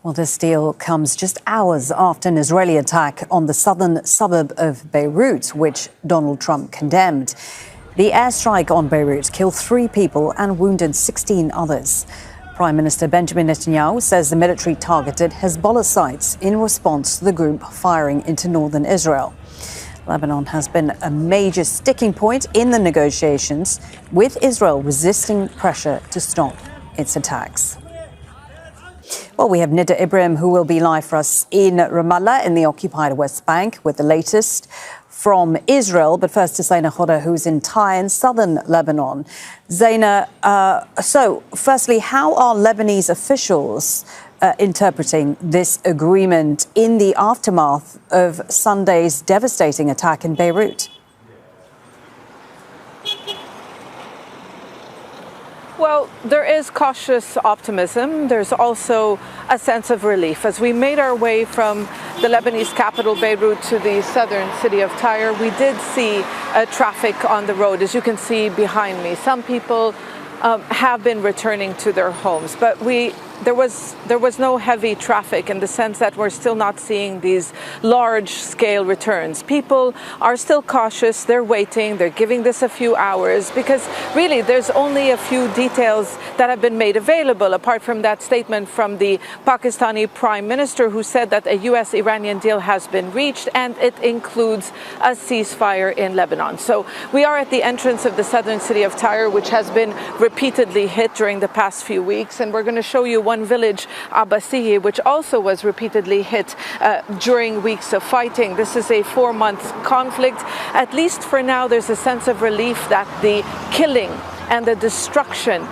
Well, this deal comes just hours after an Israeli attack on the southern suburb of Beirut, which Donald Trump condemned. The airstrike on Beirut killed 3 people and wounded 16 others. Prime Minister Benjamin Netanyahu says the military targeted Hezbollah sites in response to the group firing into northern Israel. Lebanon has been a major sticking point in the negotiations, with Israel resisting pressure to stop its attacks. Well, we have Nida Ibrahim, who will be live for us in Ramallah in the occupied West Bank with the latest from Israel. But first to Zaina Khoda, who's in Tyre in southern Lebanon. Zaina, so firstly, how are Lebanese officials interpreting this agreement in the aftermath of Sunday's devastating attack in Beirut? Well, there is cautious optimism. There's also a sense of relief. As we made our way from the Lebanese capital, Beirut, to the southern city of Tyre, we did see traffic on the road, as you can see behind me. Some people have been returning to their homes, but there was no heavy traffic in the sense that we're still not seeing these large-scale returns. People are still cautious. They're waiting. They're giving this a few hours because really there's only a few details that have been made available, apart from that statement from the Pakistani Prime Minister, who said that a U.S.-Iranian deal has been reached and it includes a ceasefire in Lebanon. So we are at the entrance of the southern city of Tyre, which has been repeatedly hit during the past few weeks, and we're going to show you one village, Abbasiyeh, which also was repeatedly hit during weeks of fighting. This is a 4-month conflict. At least for now, there's a sense of relief that the killing and the destruction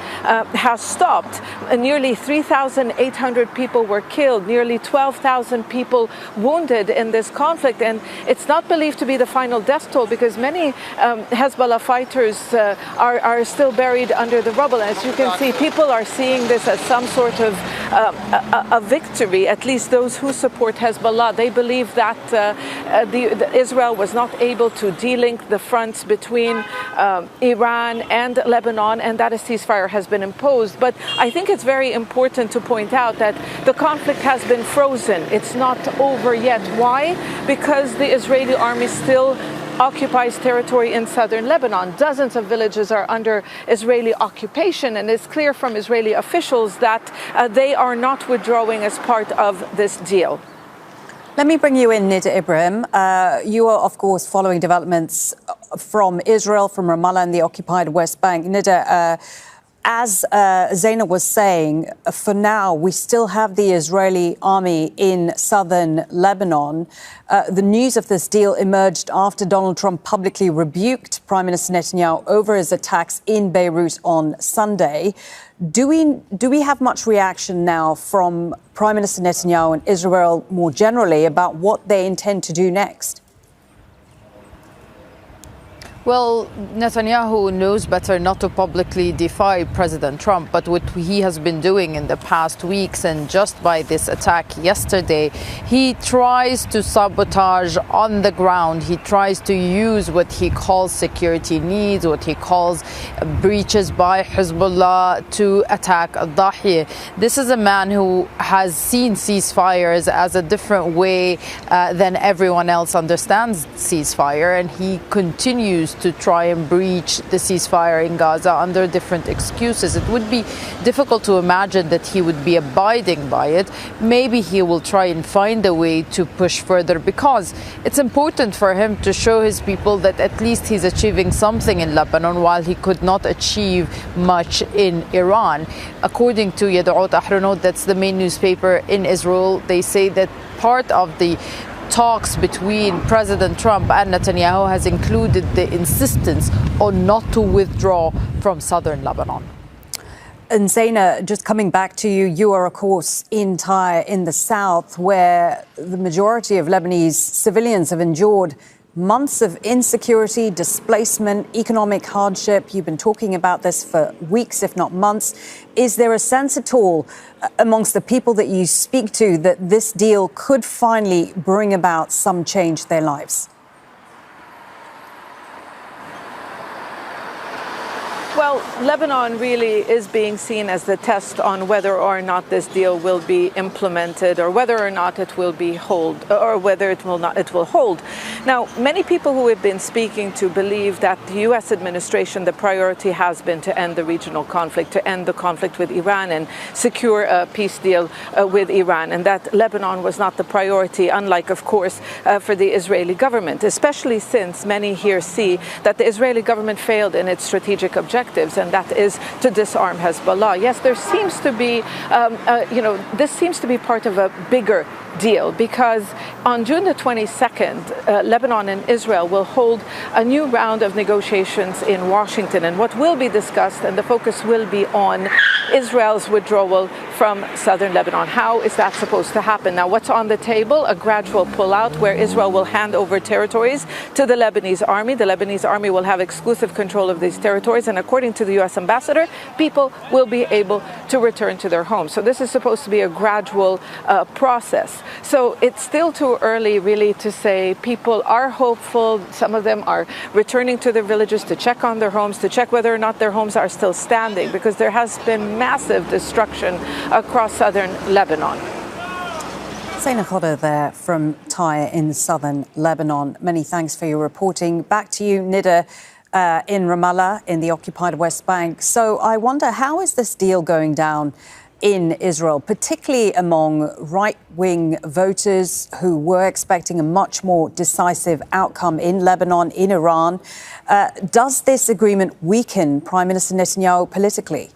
has stopped. Nearly 3,800 people were killed, nearly 12,000 people wounded in this conflict. And it's not believed to be the final death toll because many Hezbollah fighters are still buried under the rubble. As you can see, people are seeing this as some sort of a victory, at least those who support Hezbollah. They believe that Israel was not able to de-link the fronts between Iran and Lebanon, and that a ceasefire has been imposed. But I think it's very important to point out that the conflict has been frozen. It's not over yet. Why? Because the Israeli army still occupies territory in southern Lebanon. Dozens of villages are under Israeli occupation, and it's clear from Israeli officials that they are not withdrawing as part of this deal. Let me bring you in, Nida Ibrahim. You are, of course, following developments from Israel, from Ramallah and the occupied West Bank. Nida, as Zaina was saying, for now, we still have the Israeli army in southern Lebanon. The news of this deal emerged after Donald Trump publicly rebuked Prime Minister Netanyahu over his attacks in Beirut on Sunday. Do we have much reaction now from Prime Minister Netanyahu and Israel more generally about what they intend to do next? Well, Netanyahu knows better not to publicly defy President Trump, but what he has been doing in the past weeks and just by this attack yesterday, he tries to sabotage on the ground. He tries to use what he calls security needs, what he calls breaches by Hezbollah to attack al-Dahiya. This is a man who has seen ceasefires as a different way than everyone else understands ceasefire, and he continues to try and breach the ceasefire in Gaza under different excuses. It would be difficult to imagine that he would be abiding by it. Maybe he will try and find a way to push further, because it's important for him to show his people that at least he's achieving something in Lebanon while he could not achieve much in Iran. According to Yadda'ut Ahronot, that's the main newspaper in Israel, they say that part of the talks between President Trump and Netanyahu has included the insistence on not to withdraw from southern Lebanon. And Zaina, just coming back to you, you are, of course, in Tyre in the south, where the majority of Lebanese civilians have endured months of insecurity, displacement, economic hardship. You've been talking about this for weeks, if not months. Is there a sense at all amongst the people that you speak to that this deal could finally bring about some change to their lives? Well, Well, Lebanon really is being seen as the test on whether or not this deal will be implemented, or whether or not it will hold. Now, many people who we've been speaking to believe that the U.S. administration, the priority has been to end the regional conflict, to end the conflict with Iran and secure a peace deal with Iran, and that Lebanon was not the priority, unlike, of course, for the Israeli government, especially since many here see that the Israeli government failed in its strategic objectives, and that is to disarm Hezbollah. Yes, there seems to be, this seems to be part of a bigger deal, because on June the 22nd, Lebanon and Israel will hold a new round of negotiations in Washington, and what will be discussed, and the focus will be on Israel's withdrawal from southern Lebanon. How is that supposed to happen? Now, what's on the table? A gradual pullout where Israel will hand over territories to the Lebanese army. The Lebanese army will have exclusive control of these territories, and according to the U.S. ambassador, people will be able to return to their homes. So this is supposed to be a gradual process. So it's still too early, really, to say. People are hopeful. Some of them are returning to their villages to check on their homes, to check whether or not their homes are still standing, because there has been massive destruction across southern Lebanon. Zaina Khoda there from Tyre in southern Lebanon. Many thanks for your reporting. Back to you, Nida, in Ramallah, in the occupied West Bank. So I wonder, how is this deal going down in Israel, particularly among right-wing voters who were expecting a much more decisive outcome in Lebanon, in Iran? Does this agreement weaken Prime Minister Netanyahu politically?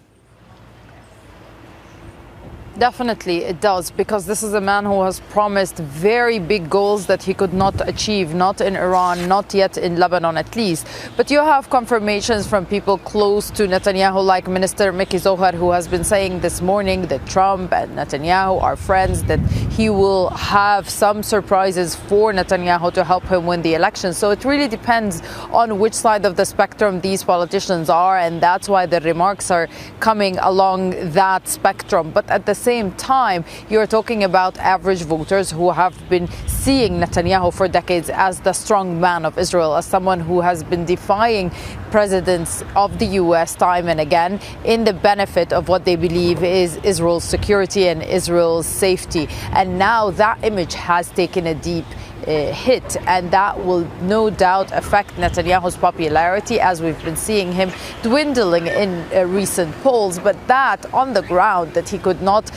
Definitely it does, because this is a man who has promised very big goals that he could not achieve, not in Iran, not yet in Lebanon at least. But you have confirmations from people close to Netanyahu, like Minister Miki Zohar, who has been saying this morning that Trump and Netanyahu are friends, that he will have some surprises for Netanyahu to help him win the election. So it really depends on which side of the spectrum these politicians are, and that's why the remarks are coming along that spectrum. But at the same time, you're talking about average voters who have been seeing Netanyahu for decades as the strong man of Israel, as someone who has been defying presidents of the U.S. time and again in the benefit of what they believe is Israel's security and Israel's safety. And now that image has taken a deep hit, and that will no doubt affect Netanyahu's popularity, as we've been seeing him dwindling in recent polls. But that on the ground, that he could not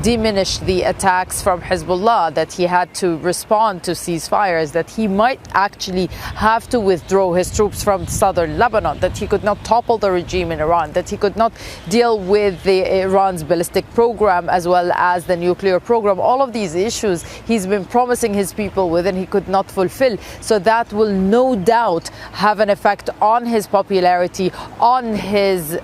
diminish the attacks from Hezbollah, that he had to respond to ceasefires, that he might actually have to withdraw his troops from southern Lebanon, that he could not topple the regime in Iran, that he could not deal with Iran's ballistic program as well as the nuclear program. All of these issues he's been promising his people with, and he could not fulfill. So that will no doubt have an effect on his popularity, on his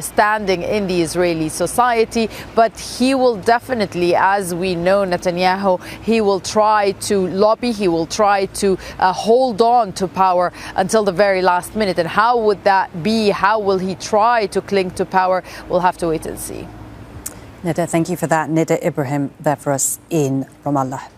standing in the Israeli society. But he will definitely, as we know Netanyahu, he will try to lobby, he will try to hold on to power until the very last minute. And how would that be? How will he try to cling to power? We'll have to wait and see. Nida, thank you for that. Nida Ibrahim there for us in Ramallah.